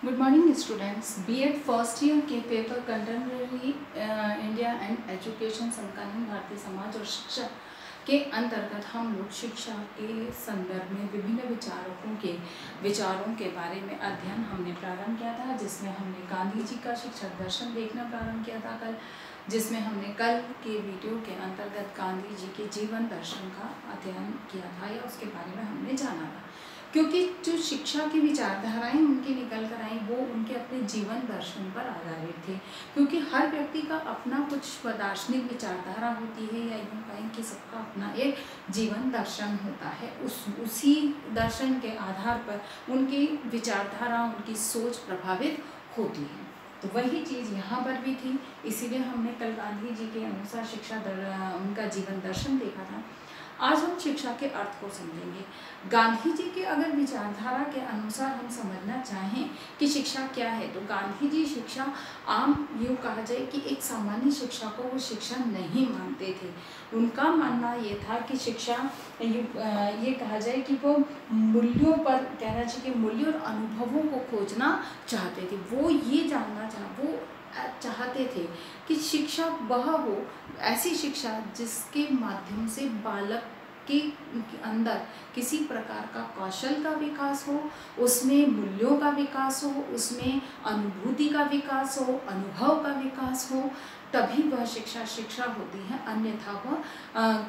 Good morning students. BEd first year के paper contemporary India and education समकालीन भारतीय समाज और शिक्षा के अंतर्गत हम लोग शिक्षा के संदर्भ में विभिन्न विचारकों के विचारों के बारे में अध्ययन हमने प्रारंभ किया था, जिसमें हमने गांधी जी का शिक्षक दर्शन देखना प्रारंभ किया था कल, जिसमें हमने कल के वीडियो के अंतर्गत गांधी जी के जीवन दर्शन का अध्ययन किया था या उसके बारे में हमने जाना था। क्योंकि जो शिक्षा की विचारधाराएं उनके निकल कर आई वो उनके अपने जीवन दर्शन पर आधारित थे, क्योंकि हर व्यक्ति का अपना कुछ दार्शनिक विचारधारा होती है या यूँ कहें कि सबका अपना एक जीवन दर्शन होता है। उसी दर्शन के आधार पर उनकी विचारधारा, उनकी सोच प्रभावित होती है। तो वही चीज़ यहाँ पर भी थी, इसीलिए हमने कल गांधी जी के अनुसार उनका जीवन दर्शन देखा था। आज हम शिक्षा के अर्थ को समझेंगे। गांधी जी के अगर विचारधारा के अनुसार हम समझना चाहें कि शिक्षा क्या है, तो गांधी जी शिक्षा आम यूँ कहा जाए कि एक सामान्य शिक्षा को वो शिक्षा नहीं मानते थे। उनका मानना ये था कि शिक्षा ये कहा जाए कि वो मूल्यों पर कहना चाहिए कि मूल्य और अनुभवों को खोजना चाहते थे। वो ये जानना चाहते थे कि शिक्षा वह हो, ऐसी शिक्षा जिसके माध्यम से बालक के अंदर किसी प्रकार का कौशल का विकास हो, उसमें मूल्यों का विकास हो, उसमें अनुभूति का विकास हो, अनुभव का विकास हो, तभी वह शिक्षा होती है। अन्यथा वह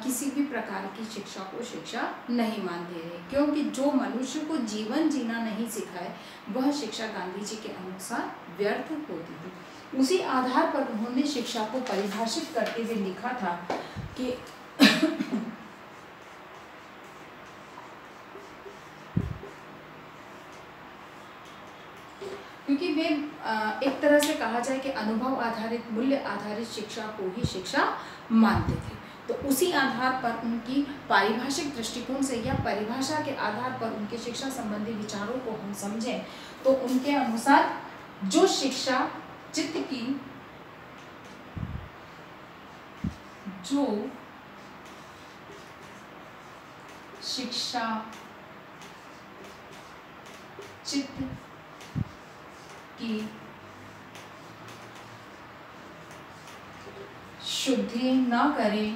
किसी भी प्रकार की शिक्षा को शिक्षा नहीं मानते हैं, क्योंकि जो मनुष्य को जीवन जीना नहीं सिखाए वह शिक्षा गांधी जी के अनुसार व्यर्थ होती थी। उसी आधार पर उन्होंने शिक्षा को परिभाषित करते हुए लिखा था कि क्योंकि वे एक तरह से कहा जाए कि अनुभव आधारित, मूल्य आधारित शिक्षा को ही शिक्षा मानते थे। तो उसी आधार पर उनकी पारिभाषिक दृष्टिकोण से या परिभाषा के आधार पर उनके शिक्षा संबंधी विचारों को हम समझें तो उनके अनुसार जो शिक्षा चित्त की शुद्धि न करे,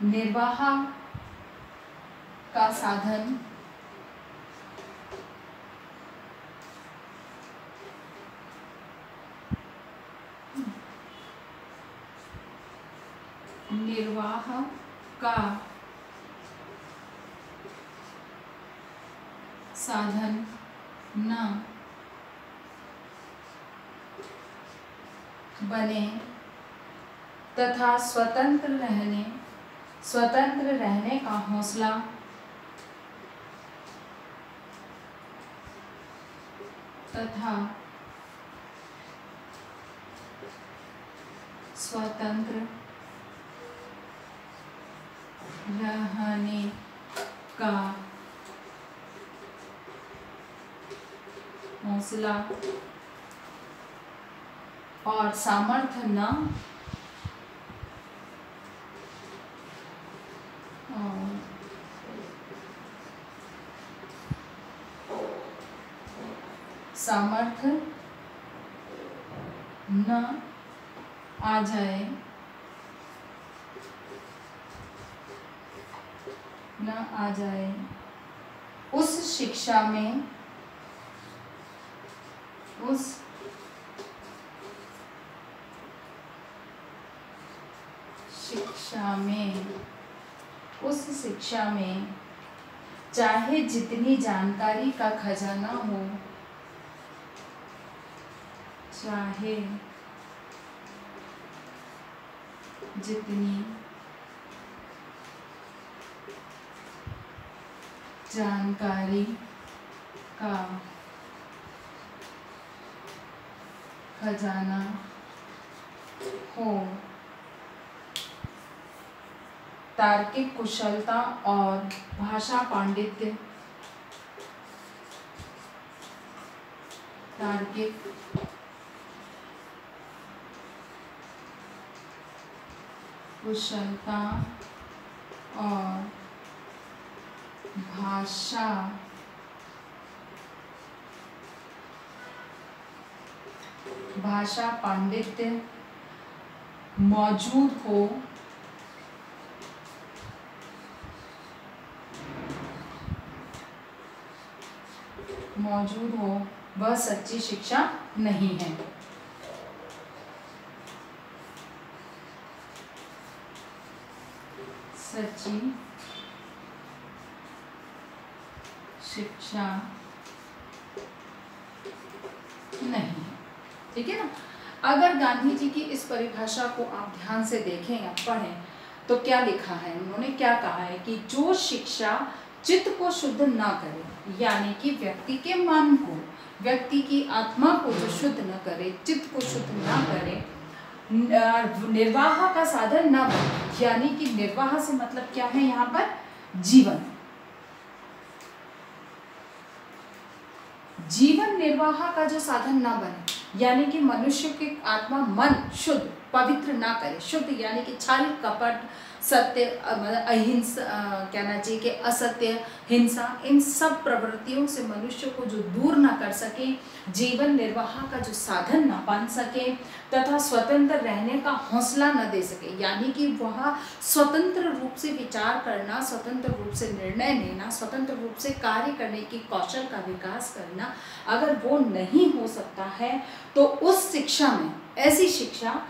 निर्वाह का साधन न बने तथा स्वतंत्र रहने का हौसला तथा स्वतंत्र रहने का हौसला और सामर्थ्य न आ जाए उस शिक्षा में चाहे जितनी जानकारी का खजाना हो, जानकारी का खजाना हो, तार्किक कुशलता और भाषा पांडित्य, कुशलता और भाषा पांडित्य मौजूद हो वह सच्ची शिक्षा नहीं है। सच्ची शिक्षा नहीं है। ठीक है ना। अगर गांधी जी की इस परिभाषा को आप ध्यान से देखें या पढ़ें तो क्या लिखा है, उन्होंने क्या कहा है कि जो शिक्षा चित्त को शुद्ध ना करे, यानी कि व्यक्ति के मन को, व्यक्ति की आत्मा को जो शुद्ध न करे, चित्त को शुद्ध ना करे, निर्वाह का साधन ना बने। यानी कि निर्वाह से मतलब क्या है यहाँ पर, जीवन निर्वाह का जो साधन ना बने, यानी कि मनुष्य की आत्मा मन शुद्ध पवित्र ना करे। शुद्ध यानी कि छल कपट सत्य अहिंसा, कहना चाहिए कि असत्य हिंसा, इन सब प्रवृत्तियों से मनुष्य को जो दूर ना कर सके, जीवन निर्वाह का जो साधन ना बन सके तथा स्वतंत्र रहने का हौसला न दे सके, यानी कि वह स्वतंत्र रूप से विचार करना, स्वतंत्र रूप से निर्णय लेना, स्वतंत्र रूप से कार्य करने की कौशल का विकास करना, अगर वो नहीं हो सकता है तो उस शिक्षा में, ऐसी शिक्षा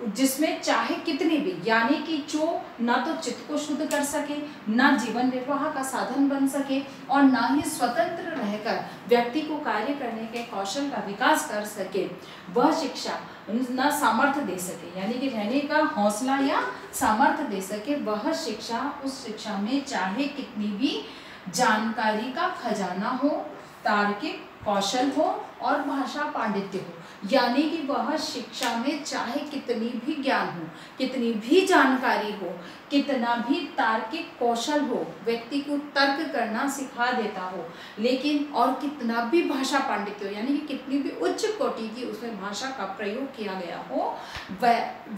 जिसमें चाहे कितनी भी, यानी कि जो ना तो चित्त को शुद्ध कर सके, ना जीवन निर्वाह का साधन बन सके और ना ही स्वतंत्र रहकर व्यक्ति को कार्य करने के कौशल का विकास कर सके, वह शिक्षा ना सामर्थ्य दे सके, यानी कि रहने का हौसला या सामर्थ्य दे सके, वह शिक्षा, उस शिक्षा में चाहे कितनी भी जानकारी का खजाना हो, तार्किक कौशल हो और भाषा पांडित्य हो, यानी कि वह शिक्षा में चाहे कितनी भी ज्ञान हो, कितनी भी जानकारी हो, कितना भी तार्किक कौशल हो, व्यक्ति को तर्क करना सिखा देता हो, लेकिन और कितना भी भाषा पांडित्य हो, यानी कि कितनी भी उच्च कोटि की उसमें भाषा का प्रयोग किया गया हो,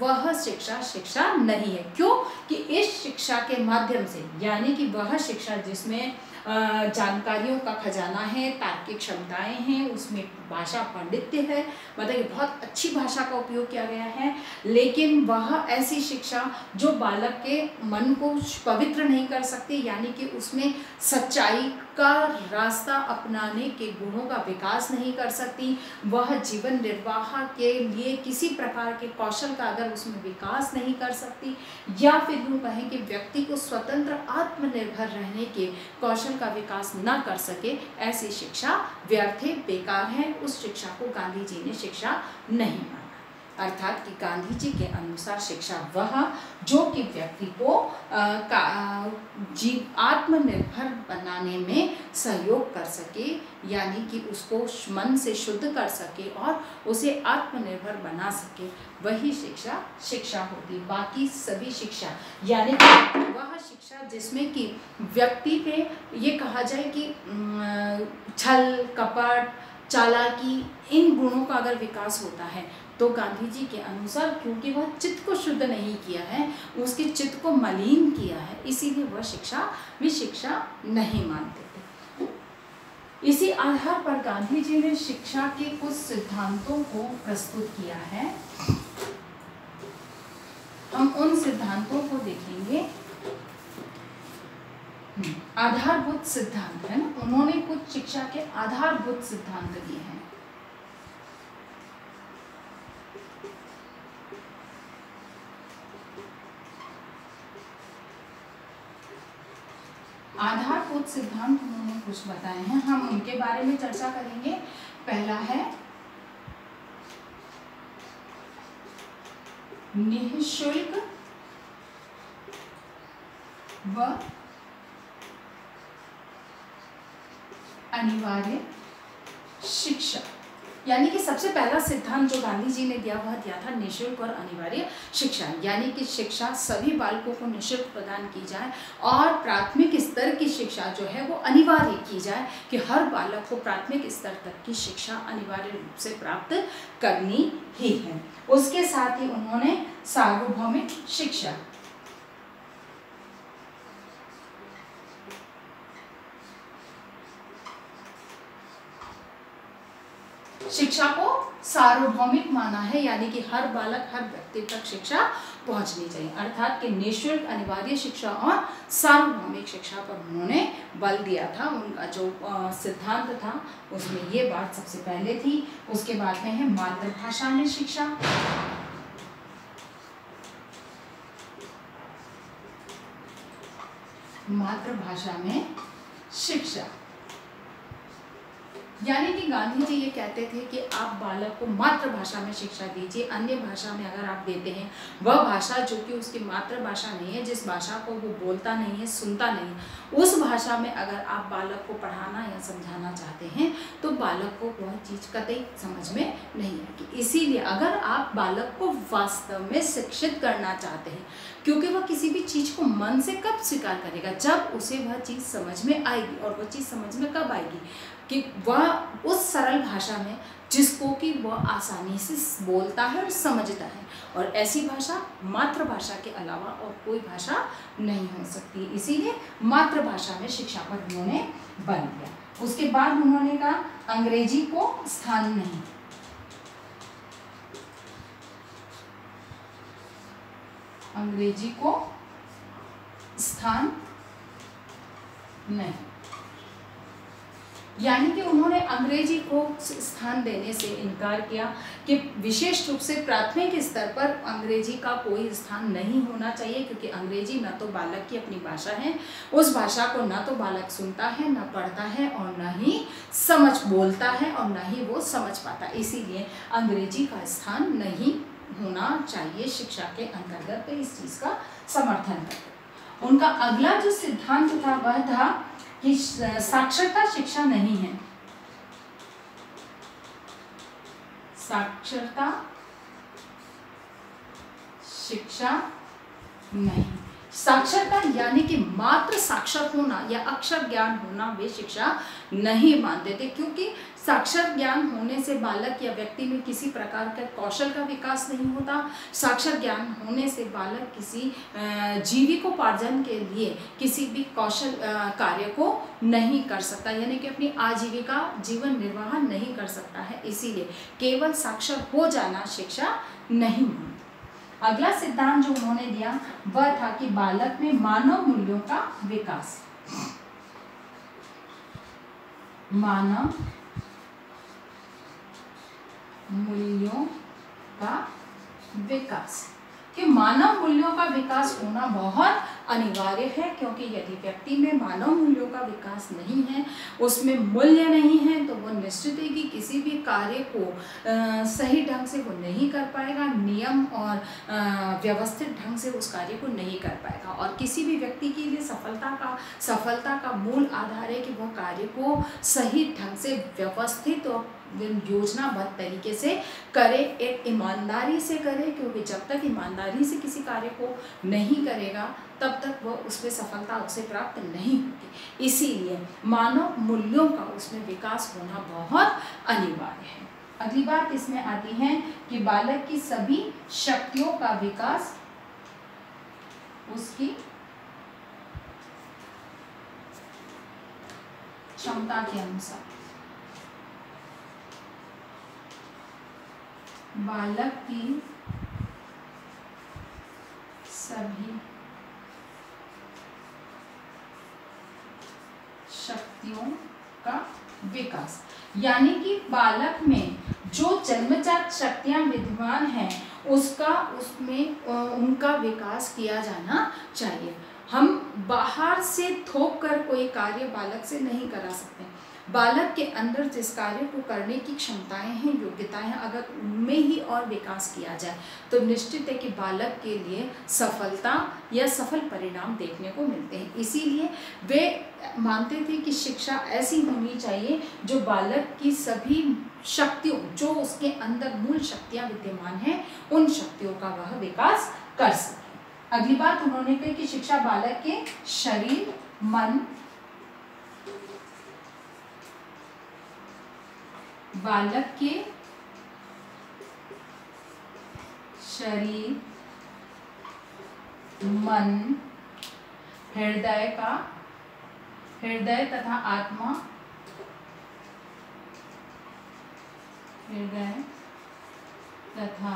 वह शिक्षा नहीं है। क्यों कि इस शिक्षा के माध्यम से, यानी कि वह शिक्षा जिसमें जानकारियों का खजाना है, तार्किक क्षमताएं हैं, उसमें भाषा पांडित्य है, मतलब कि बहुत अच्छी भाषा का उपयोग किया गया है, लेकिन वह ऐसी शिक्षा जो बालक के मन को पवित्र नहीं कर सकती, यानी कि उसमें सच्चाई का रास्ता अपनाने के गुणों का विकास नहीं कर सकती, वह जीवन निर्वाह के लिए किसी प्रकार के कौशल का अगर उसमें विकास नहीं कर सकती, या फिर यूँ कहें कि व्यक्ति को स्वतंत्र आत्मनिर्भर रहने के कौशल का विकास न कर सके, ऐसी शिक्षा व्यर्थ है, बेकार है। उस शिक्षा को गांधी जी ने शिक्षा नहीं माना। अर्थात कि गांधी जी के अनुसार शिक्षा वह जो कि व्यक्ति को आत्मनिर्भर बनाने में सहयोग कर सके, यानी कि उसको मन से शुद्ध कर सके और उसे आत्मनिर्भर बना सके, वही शिक्षा होती। बाकी सभी शिक्षा, यानी कि वह शिक्षा जिसमें कि व्यक्ति पे ये कहा जाए कि छल कपट चालाकी, इन गुणों का अगर विकास होता है तो गांधी जी के अनुसार, क्योंकि वह चित्त को शुद्ध नहीं किया है, उसके चित्त को मलिन किया है, इसीलिए वह शिक्षा नहीं मानते थे। इसी आधार पर गांधी जी ने शिक्षा के कुछ सिद्धांतों को प्रस्तुत किया है। हम उन सिद्धांतों को देखेंगे। आधारभूत सिद्धांत है ना, उन्होंने कुछ शिक्षा के आधारभूत सिद्धांत दिए हैं। आधारभूत सिद्धांत उन्होंने कुछ बताए हैं, हम उनके बारे में चर्चा करेंगे। पहला है निःशुल्क व अनिवार्य शिक्षा, यानी कि सबसे पहला सिद्धांत जो गांधी जी ने दिया वह दिया था निःशुल्क और अनिवार्य शिक्षा, यानी कि शिक्षा सभी बालकों को निःशुल्क प्रदान की जाए और प्राथमिक स्तर की शिक्षा जो है वो अनिवार्य की जाए, कि हर बालक को प्राथमिक स्तर तक की शिक्षा अनिवार्य रूप से प्राप्त करनी ही है। उसके साथ ही उन्होंने सार्वभौमिक शिक्षा, शिक्षा को सार्वभौमिक माना है, यानी कि हर बालक हर व्यक्ति तक शिक्षा पहुंचनी चाहिए, अर्थात कि निःशुल्क अनिवार्य शिक्षा और सार्वभौमिक शिक्षा पर उन्होंने बल दिया था। उनका जो सिद्धांत था उसमें ये बात सबसे पहले थी। उसके बाद में है मातृभाषा में शिक्षा। मातृभाषा में शिक्षा, यानी कि गांधी जी ये कहते थे कि आप बालक को मातृभाषा में शिक्षा दीजिए। अन्य भाषा में अगर आप देते हैं, वह भाषा जो कि उसकी मातृभाषा नहीं है, जिस भाषा को वो बोलता नहीं है, सुनता नहीं है, उस भाषा में अगर आप बालक को पढ़ाना या समझाना चाहते हैं तो बालक को वह चीज़ कतई समझ में नहीं आएगी। इसीलिए अगर आप बालक को वास्तव में शिक्षित करना चाहते हैं, क्योंकि वह किसी भी चीज़ को मन से कब स्वीकार करेगा, जब उसे वह चीज़ समझ में आएगी। और वह चीज़ समझ में कब आएगी कि वह उस सरल भाषा में जिसको कि वह आसानी से बोलता है और समझता है। और ऐसी भाषा मातृभाषा के अलावा और कोई भाषा नहीं हो सकती। इसीलिए मातृभाषा में शिक्षा पर उन्होंने बल दिया। उसके बाद उन्होंने कहा अंग्रेजी को स्थान नहीं, अंग्रेजी को स्थान नहीं, यानी कि उन्होंने अंग्रेजी को स्थान देने से इनकार किया कि विशेष रूप से प्राथमिक स्तर पर अंग्रेजी का कोई स्थान नहीं होना चाहिए, क्योंकि अंग्रेजी न तो बालक की अपनी भाषा है, उस भाषा को न तो बालक सुनता है, न पढ़ता है और न ही समझ बोलता है और न ही वो समझ पाता। इसीलिए अंग्रेजी का स्थान नहीं होना चाहिए शिक्षा के अंतर्गत। तो इस चीज़ का समर्थन करते। उनका अगला जो सिद्धांत था वह था कि साक्षरता शिक्षा नहीं है। साक्षरता शिक्षा नहीं, साक्षरता यानी कि मात्र साक्षर होना या अक्षर ज्ञान होना वे शिक्षा नहीं मानते थे, क्योंकि साक्षर ज्ञान होने से बालक या व्यक्ति में किसी प्रकार का कौशल का विकास नहीं होता। साक्षर ज्ञान होने से बालक किसी जीविकोपार्जन के लिए किसी भी कौशल कार्य को नहीं कर सकता, यानी कि अपनी आजीविका जीवन निर्वाह नहीं कर सकता है। इसीलिए केवल साक्षर हो जाना शिक्षा नहीं मानते। अगला सिद्धांत जो उन्होंने दिया वह था कि बालक में मानव मूल्यों का विकास, मानव मूल्यों का विकास, कि मानव मूल्यों का विकास होना बहुत अनिवार्य है, क्योंकि यदि व्यक्ति में मानव मूल्यों का विकास नहीं है, उसमें मूल्य नहीं है, तो वो निश्चित है कि किसी भी कार्य को सही ढंग से वो नहीं कर पाएगा, नियम और व्यवस्थित ढंग से उस कार्य को नहीं कर पाएगा। और किसी भी व्यक्ति के लिए सफलता का मूल आधार है कि वह कार्य को सही ढंग से व्यवस्थित और योजनाबद्ध तरीके से करे, एक ईमानदारी से करे, क्योंकि जब तक ईमानदारी से किसी कार्य को नहीं करेगा तब तक वह उसमें सफलता उसे प्राप्त नहीं होगी। इसीलिए मानव मूल्यों का उसमें विकास होना बहुत अनिवार्य है। अगली बात इसमें आती है कि बालक की सभी शक्तियों का विकास उसकी क्षमता के अनुसार, बालक की सभी शक्तियों का विकास, यानी कि बालक में जो जन्मजात शक्तियां विद्यमान हैं उसमें उनका विकास किया जाना चाहिए। हम बाहर से थोप कर कोई कार्य बालक से नहीं करा सकते। बालक के अंदर जिस कार्य को करने की क्षमताएं हैं, योग्यताएं हैं, अगर उनमें ही और विकास किया जाए तो निश्चित है कि बालक के लिए सफलता या सफल परिणाम देखने को मिलते हैं। इसीलिए वे मानते थे कि शिक्षा ऐसी होनी चाहिए जो बालक की सभी शक्तियों, जो उसके अंदर मूल शक्तियां विद्यमान हैं, उन शक्तियों का वह विकास कर सके। अगली बात उन्होंने कही कि शिक्षा बालक के शरीर, मन, बालक के शरीर, मन, हृदय तथा आत्मा, हृदय तथा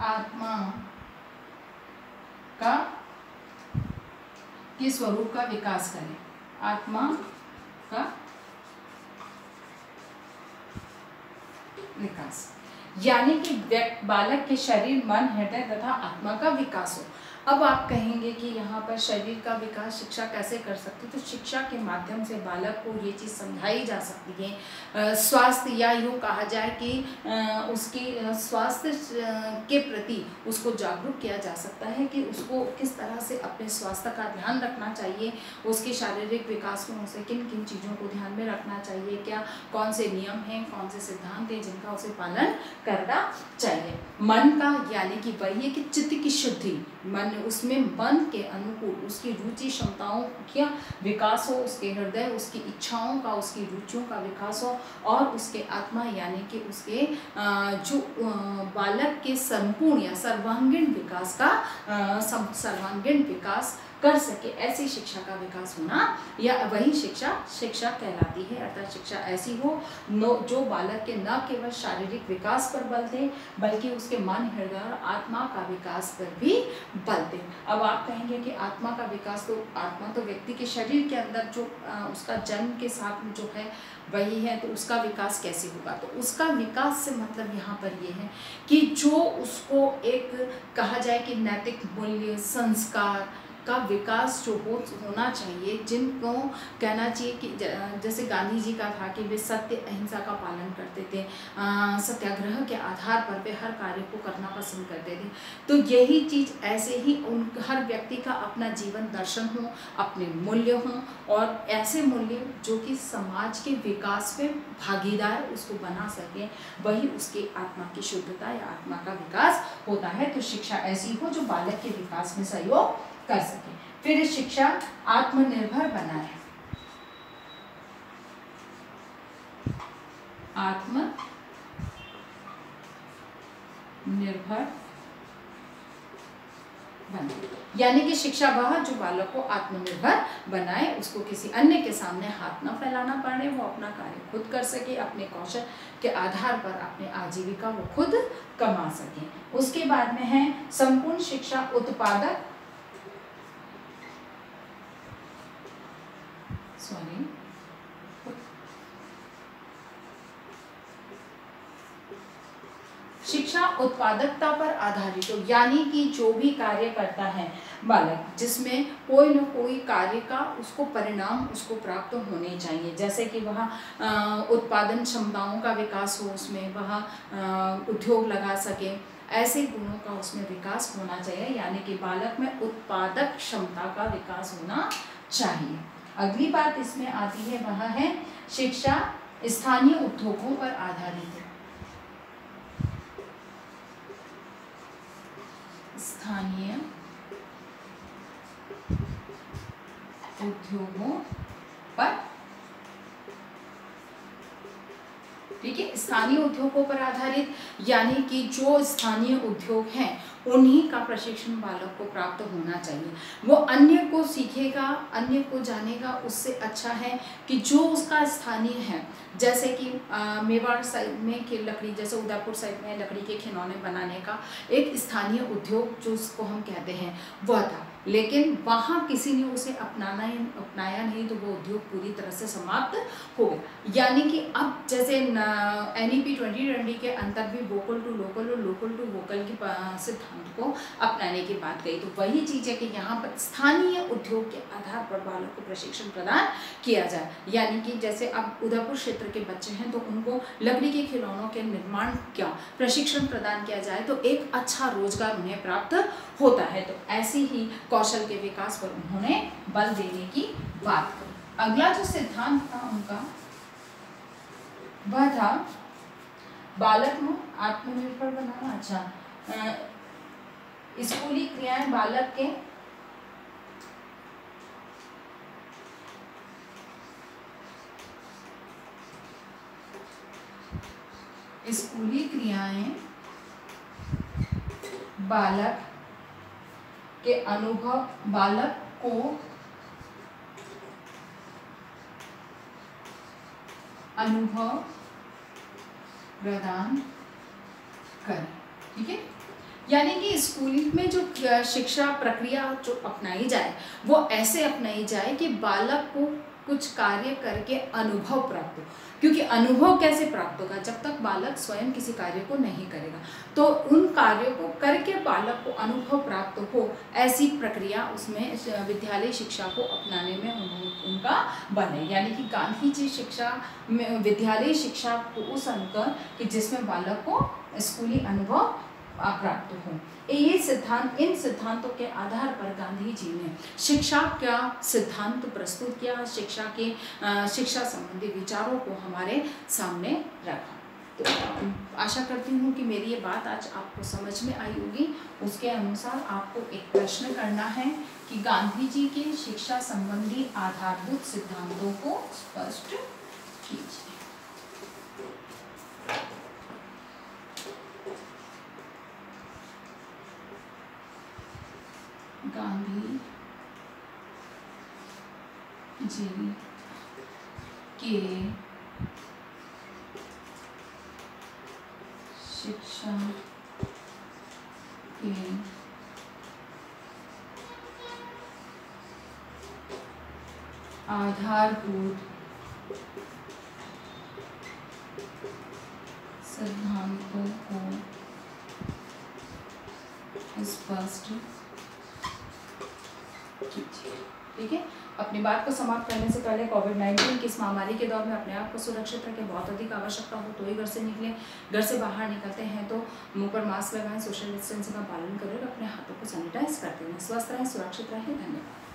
आत्मा का के स्वरूप का विकास करें। आत्मा का विकास यानी कि बालक के शरीर, मन, हृदय तथा आत्मा का विकास हो। अब आप कहेंगे कि यहाँ पर शरीर का विकास शिक्षा कैसे कर सकती है? तो शिक्षा के माध्यम से बालक को ये चीज़ समझाई जा सकती है। स्वास्थ्य या यूँ कहा जाए कि उसकी स्वास्थ्य के प्रति उसको जागरूक किया जा सकता है कि उसको किस तरह से अपने स्वास्थ्य का ध्यान रखना चाहिए, उसके शारीरिक विकास में उसे किन किन चीज़ों को ध्यान में रखना चाहिए, क्या कौन से नियम हैं, कौन से सिद्धांत हैं जिनका उसे पालन करना चाहिए। मन का यानी कि वही है कि चित्त की शुद्धि, मन उसमें मन के अनुकूल उसकी रुचि क्षमताओं का विकास हो, उसके हृदय, उसकी इच्छाओं का, उसकी रुचियों का विकास हो, और उसके आत्मा यानी कि उसके जो बालक के संपूर्ण या सर्वांगीण विकास का सर्वांगीण विकास कर सके, ऐसी शिक्षा का विकास होना या वही शिक्षा कहलाती है। अर्थात शिक्षा ऐसी हो जो बालक के न केवल शारीरिक विकास पर बल दे बल्कि उसके मन, हृदय और आत्मा का विकास पर भी बल दे। अब आप कहेंगे कि आत्मा का विकास, तो आत्मा तो व्यक्ति के शरीर के अंदर जो उसका जन्म के साथ में जो है वही है, तो उसका विकास कैसे होगा? तो उसका विकास से मतलब यहाँ पर ये है कि जो उसको एक कहा जाए कि नैतिक मूल्य, संस्कार का विकास जो होना चाहिए, जिनको कहना चाहिए कि जैसे गांधी जी का था कि वे सत्य अहिंसा का पालन करते थे, सत्याग्रह के आधार पर वे हर कार्य को करना पसंद करते थे। तो यही चीज़ ऐसे ही हर व्यक्ति का अपना जीवन दर्शन हो, अपने मूल्य हों, और ऐसे मूल्य जो कि समाज के विकास में भागीदार उसको बना सके, वही उसकी आत्मा की शुद्धता या आत्मा का विकास होता है। तो शिक्षा ऐसी हो जो बालक के विकास में सहयोग कर सके। फिर शिक्षा आत्मनिर्भर बनाए, आत्मनिर्भर बनाए यानी कि शिक्षा वह जो बालक को आत्मनिर्भर बनाए, उसको किसी अन्य के सामने हाथ न फैलाना पड़े, वो अपना कार्य खुद कर सके, अपने कौशल के आधार पर अपने आजीविका वो खुद कमा सके। उसके बाद में है संपूर्ण शिक्षा उत्पादक शिक्षा उत्पादकता पर आधारित हो, यानी कि जो भी कार्य करता है बालक, जिसमें कोई न कोई कार्य का उसको परिणाम उसको प्राप्त होने चाहिए, जैसे कि वह उत्पादन क्षमताओं का विकास हो, उसमें वह उद्योग लगा सके, ऐसे गुणों का उसमें विकास होना चाहिए, यानी कि बालक में उत्पादक क्षमता का विकास होना चाहिए। अगली बात इसमें आती है वह है शिक्षा स्थानीय उद्योगों पर आधारित है। स्थानीय उद्योगों पर, ठीक है, स्थानीय उद्योगों पर आधारित यानी कि जो स्थानीय उद्योग हैं उन्हीं का प्रशिक्षण बालक को प्राप्त होना चाहिए। वो अन्य को सीखेगा, अन्य को जानेगा, उससे अच्छा है कि जो उसका स्थानीय है, जैसे कि मेवाड़ साइड में कि लकड़ी, जैसे उदयपुर साइड में लकड़ी के खिलौने बनाने का एक स्थानीय उद्योग जो उसको हम कहते हैं वह था, लेकिन वहाँ किसी ने उसे अपनाया नहीं, तो वो उद्योग पूरी तरह से समाप्त हो गया। यानी कि अब जैसे NEP 2020 के अंतर भी वोकल टू लोकल और लोकल टू वोकल की सिद्धांत को अपनाने की बात कही, तो वही चीज़ है कि यहाँ पर स्थानीय उद्योग के आधार पर बालक को प्रशिक्षण प्रदान किया जाए। यानी कि जैसे अब उदयपुर क्षेत्र के बच्चे हैं तो उनको लकड़ी के खिलौनों के निर्माण का प्रशिक्षण प्रदान किया जाए तो एक अच्छा रोजगार उन्हें प्राप्त होता है। तो ऐसी ही कौशल के विकास पर उन्होंने बल देने की बात करी। अगला जो सिद्धांत था उनका वह था बालक में आत्मनिर्भर बनाना। अच्छा, स्कूली क्रियाएं बालक के बालक के अनुभव, बालक को अनुभव प्रदान करें। ठीक है, यानी कि स्कूल में जो शिक्षा प्रक्रिया जो अपनाई जाए वो ऐसे अपनाई जाए कि बालक को कुछ कार्य करके अनुभव प्राप्त हो, क्योंकि अनुभव कैसे प्राप्त होगा जब तक बालक स्वयं किसी कार्य को नहीं करेगा। तो उन कार्यों को करके बालक को अनुभव प्राप्त हो, ऐसी प्रक्रिया उसमें विद्यालय शिक्षा को अपनाने में उनका बने। यानी कि गांधी जी शिक्षा में विद्यालय शिक्षा को उस अंक कि जिसमें बालक को स्कूली अनुभव प्राप्त हो। ये सिद्धांत, इन सिद्धांतों के आधार पर गांधी जी ने शिक्षा का सिद्धांत प्रस्तुत किया, शिक्षा संबंधी विचारों को हमारे सामने रखा। तो आशा करती हूँ कि मेरी ये बात आज आपको समझ में आई होगी। उसके अनुसार आपको एक प्रश्न करना है कि गांधी जी के शिक्षा संबंधी आधारभूत सिद्धांतों को स्पष्ट कीजिए। गांधी जी के शिक्षा के आधारभूत सिद्धांतों को स्पष्ट कीजिए। ठीक है, अपनी बात को समाप्त करने से पहले कोविड-19 की इस महामारी के दौर में अपने आप को सुरक्षित रखें। बहुत अधिक आवश्यकता हो तो ही घर से निकलें। घर से बाहर निकलते हैं तो मुंह पर मास्क लगाएं, सोशल डिस्टेंसिंग का पालन करें और अपने हाथों को सैनिटाइज करते रहें। स्वस्थ रहें, सुरक्षित रहें। धन्यवाद।